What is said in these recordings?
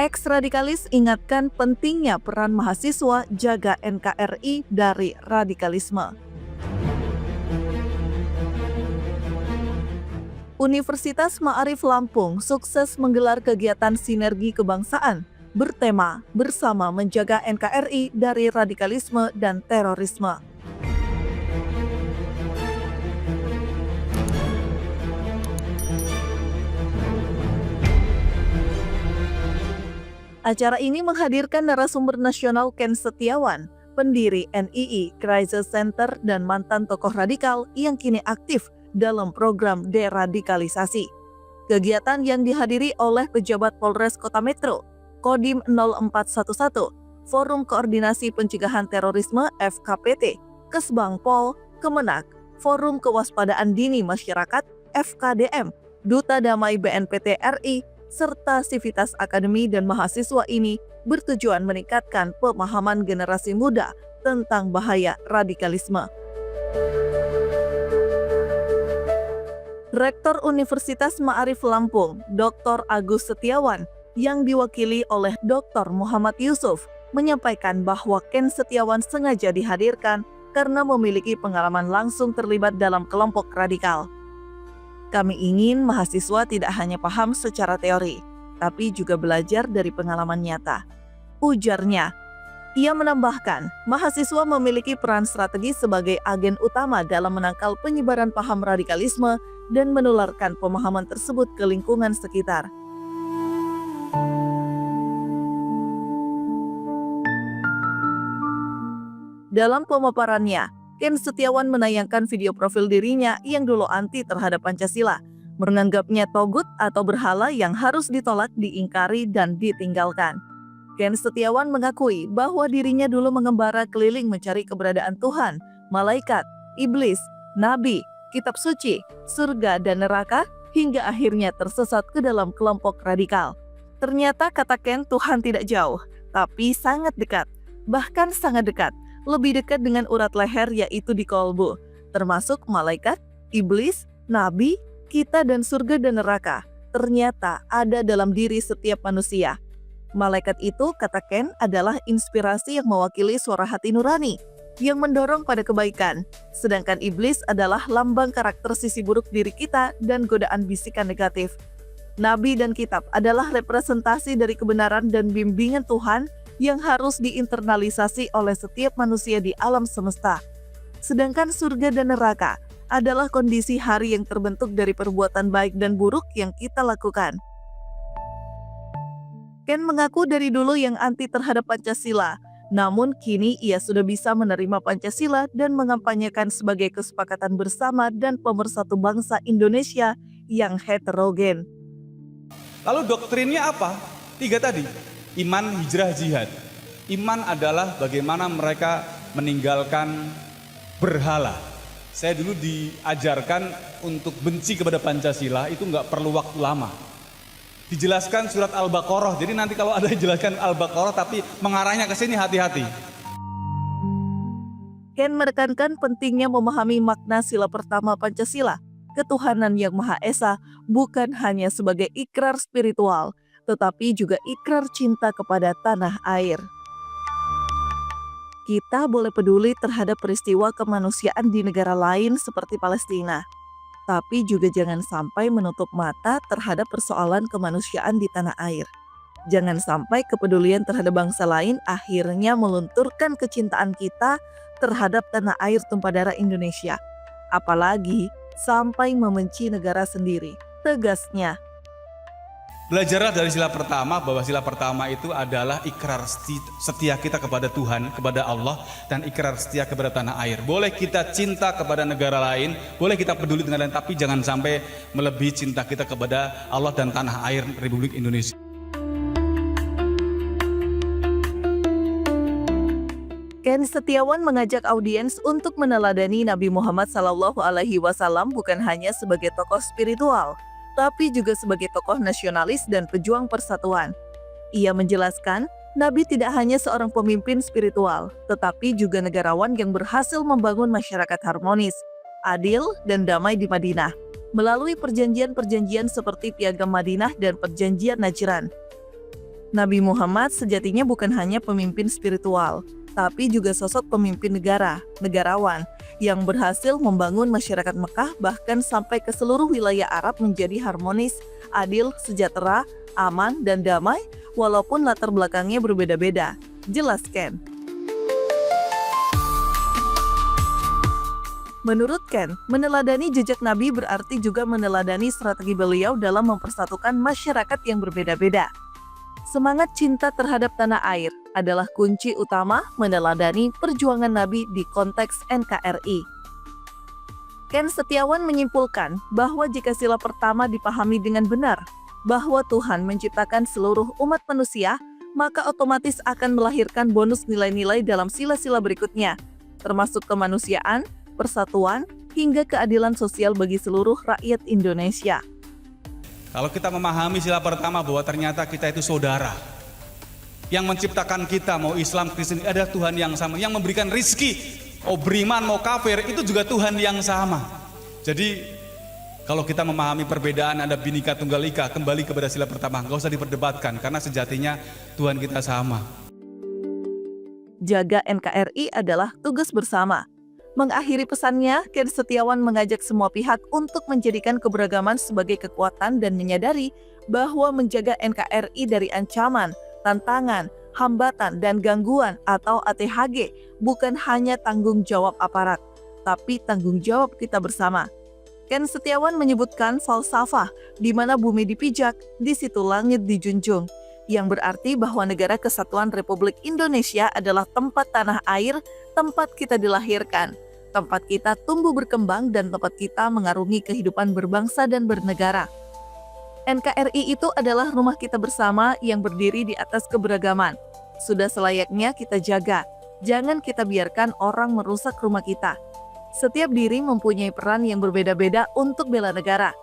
Ex-radikalis ingatkan pentingnya peran mahasiswa jaga NKRI dari radikalisme. Universitas Ma'arif Lampung sukses menggelar kegiatan sinergi kebangsaan bertema bersama menjaga NKRI dari radikalisme dan terorisme. Acara ini menghadirkan narasumber nasional Ken Setiawan, pendiri NII Crisis Center dan mantan tokoh radikal yang kini aktif dalam program deradikalisasi. Kegiatan yang dihadiri oleh pejabat Polres Kota Metro, Kodim 0411, Forum Koordinasi Pencegahan Terorisme FKPT, Kesbang Pol, Kemenak, Forum Kewaspadaan Dini Masyarakat FKDM, Duta Damai BNPT RI, serta sivitas akademi dan mahasiswa ini bertujuan meningkatkan pemahaman generasi muda tentang bahaya radikalisme. Rektor Universitas Ma'arif Lampung, Dr. Agus Setiawan, yang diwakili oleh Dr. Muhammad Yusuf, menyampaikan bahwa Ken Setiawan sengaja dihadirkan karena memiliki pengalaman langsung terlibat dalam kelompok radikal. Kami ingin mahasiswa tidak hanya paham secara teori, tapi juga belajar dari pengalaman nyata. Ujarnya, ia menambahkan, mahasiswa memiliki peran strategis sebagai agen utama dalam menangkal penyebaran paham radikalisme dan menularkan pemahaman tersebut ke lingkungan sekitar. Dalam pemaparannya, Ken Setiawan menayangkan video profil dirinya yang dulu anti terhadap Pancasila, menganggapnya togut atau berhala yang harus ditolak, diingkari, dan ditinggalkan. Ken Setiawan mengakui bahwa dirinya dulu mengembara keliling mencari keberadaan Tuhan, malaikat, iblis, nabi, kitab suci, surga, dan neraka, hingga akhirnya tersesat ke dalam kelompok radikal. Ternyata kata Ken, Tuhan tidak jauh, tapi sangat dekat, bahkan sangat dekat. Lebih dekat dengan urat leher, yaitu di kolbu, termasuk malaikat, iblis, nabi, kita, dan surga dan neraka. Ternyata ada dalam diri setiap manusia. Malaikat itu, kata Ken, adalah inspirasi yang mewakili suara hati nurani yang mendorong pada kebaikan. Sedangkan iblis adalah lambang karakter sisi buruk diri kita dan godaan bisikan negatif. Nabi dan kitab adalah representasi dari kebenaran dan bimbingan Tuhan yang harus diinternalisasi oleh setiap manusia di alam semesta. Sedangkan surga dan neraka adalah kondisi hari yang terbentuk dari perbuatan baik dan buruk yang kita lakukan. Ken mengaku dari dulu yang anti terhadap Pancasila, namun kini ia sudah bisa menerima Pancasila dan mengampanyekan sebagai kesepakatan bersama dan pemersatu bangsa Indonesia yang heterogen. Lalu doktrinnya apa? 3 tadi. Iman, hijrah, jihad. Iman adalah bagaimana mereka meninggalkan berhala. Saya dulu diajarkan untuk benci kepada Pancasila itu nggak perlu waktu lama. Dijelaskan surat Al-Baqarah. Jadi nanti kalau ada dijelaskan Al-Baqarah tapi mengarahnya ke sini, hati-hati. Ken menekankan pentingnya memahami makna sila pertama Pancasila, ketuhanan yang Maha Esa, bukan hanya sebagai ikrar spiritual, tetapi juga ikrar cinta kepada tanah air. Kita boleh peduli terhadap peristiwa kemanusiaan di negara lain seperti Palestina, tapi juga jangan sampai menutup mata terhadap persoalan kemanusiaan di tanah air. Jangan sampai kepedulian terhadap bangsa lain akhirnya melunturkan kecintaan kita terhadap tanah air tumpah darah Indonesia. Apalagi sampai membenci negara sendiri, tegasnya. Belajarlah dari sila pertama bahwa sila pertama itu adalah ikrar setia kita kepada Tuhan, kepada Allah, dan ikrar setia kepada tanah air. Boleh kita cinta kepada negara lain, boleh kita peduli dengan lain, tapi jangan sampai melebihi cinta kita kepada Allah dan tanah air Republik Indonesia. Ken Setiawan mengajak audiens untuk meneladani Nabi Muhammad SAW bukan hanya sebagai tokoh spiritual, tapi juga sebagai tokoh nasionalis dan pejuang persatuan. Ia menjelaskan, Nabi tidak hanya seorang pemimpin spiritual, tetapi juga negarawan yang berhasil membangun masyarakat harmonis, adil, dan damai di Madinah, melalui perjanjian-perjanjian seperti Piagam Madinah dan Perjanjian Najran. Nabi Muhammad sejatinya bukan hanya pemimpin spiritual, tapi juga sosok pemimpin negara, negarawan, yang berhasil membangun masyarakat Mekah bahkan sampai ke seluruh wilayah Arab menjadi harmonis, adil, sejahtera, aman, dan damai, walaupun latar belakangnya berbeda-beda. Jelas, Ken? Menurut Ken, meneladani jejak Nabi berarti juga meneladani strategi beliau dalam mempersatukan masyarakat yang berbeda-beda. Semangat cinta terhadap tanah air adalah kunci utama meneladani perjuangan Nabi di konteks NKRI. Ken Setiawan menyimpulkan bahwa jika sila pertama dipahami dengan benar, bahwa Tuhan menciptakan seluruh umat manusia, maka otomatis akan melahirkan bonus nilai-nilai dalam sila-sila berikutnya, termasuk kemanusiaan, persatuan, hingga keadilan sosial bagi seluruh rakyat Indonesia. Kalau kita memahami sila pertama bahwa ternyata kita itu saudara. Yang menciptakan kita, mau Islam, Kristen, adalah Tuhan yang sama. Yang memberikan rizki, mau beriman, mau kafir, itu juga Tuhan yang sama. Jadi kalau kita memahami perbedaan ada Bhinneka Tunggal Ika, kembali kepada sila pertama, nggak usah diperdebatkan karena sejatinya Tuhan kita sama. Jaga NKRI adalah tugas bersama. Mengakhiri pesannya, Ken Setiawan mengajak semua pihak untuk menjadikan keberagaman sebagai kekuatan dan menyadari bahwa menjaga NKRI dari ancaman, tantangan, hambatan, dan gangguan atau ATHG bukan hanya tanggung jawab aparat, tapi tanggung jawab kita bersama. Ken Setiawan menyebutkan falsafah di mana bumi dipijak, di situ langit dijunjung, yang berarti bahwa Negara Kesatuan Republik Indonesia adalah tempat tanah air, tempat kita dilahirkan, tempat kita tumbuh berkembang, dan tempat kita mengarungi kehidupan berbangsa dan bernegara. NKRI itu adalah rumah kita bersama yang berdiri di atas keberagaman. Sudah selayaknya kita jaga, jangan kita biarkan orang merusak rumah kita. Setiap diri mempunyai peran yang berbeda-beda untuk bela negara.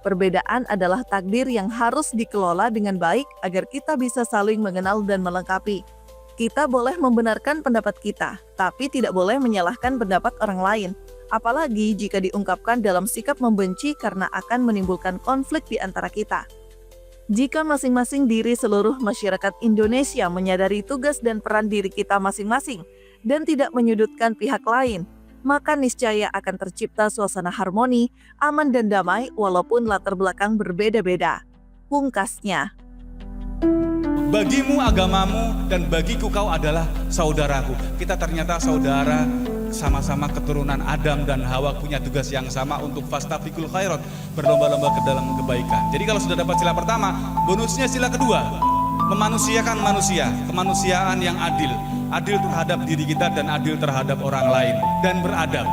Perbedaan adalah takdir yang harus dikelola dengan baik agar kita bisa saling mengenal dan melengkapi. Kita boleh membenarkan pendapat kita, tapi tidak boleh menyalahkan pendapat orang lain. Apalagi jika diungkapkan dalam sikap membenci karena akan menimbulkan konflik di antara kita. Jika masing-masing diri seluruh masyarakat Indonesia menyadari tugas dan peran diri kita masing-masing dan tidak menyudutkan pihak lain, maka niscaya akan tercipta suasana harmoni, aman dan damai walaupun latar belakang berbeda-beda. Pungkasnya, bagimu agamamu dan bagiku kau adalah saudaraku. Kita ternyata saudara, sama-sama keturunan Adam dan Hawa, punya tugas yang sama untuk fastabiqul khairat, berlomba-lomba ke dalam kebaikan. Jadi kalau sudah dapat sila pertama, bonusnya sila kedua, memanusiakan manusia, kemanusiaan yang adil. Adil terhadap diri kita dan adil terhadap orang lain, dan beradab.